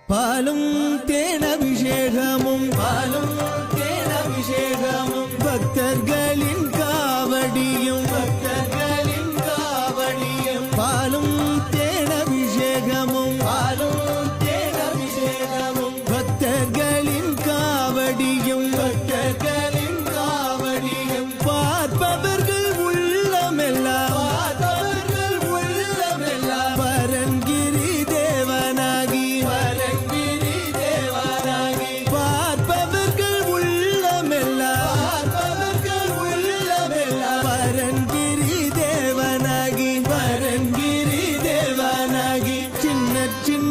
பாலும் தேனபிஷேகமும் பக்தர்களின் காவடியும் பாலும் தேனபிஷேகமும் பக்தர்களின் காவடியும் பார்ப்பவர்கள் உள்ளமெல்லாம் பரங்கிரி தேவனாகி பார்ப்பவர்கள் உள்ளமெல்லாம் பரங்கிரி தேவனாகி சின்ன சின்ன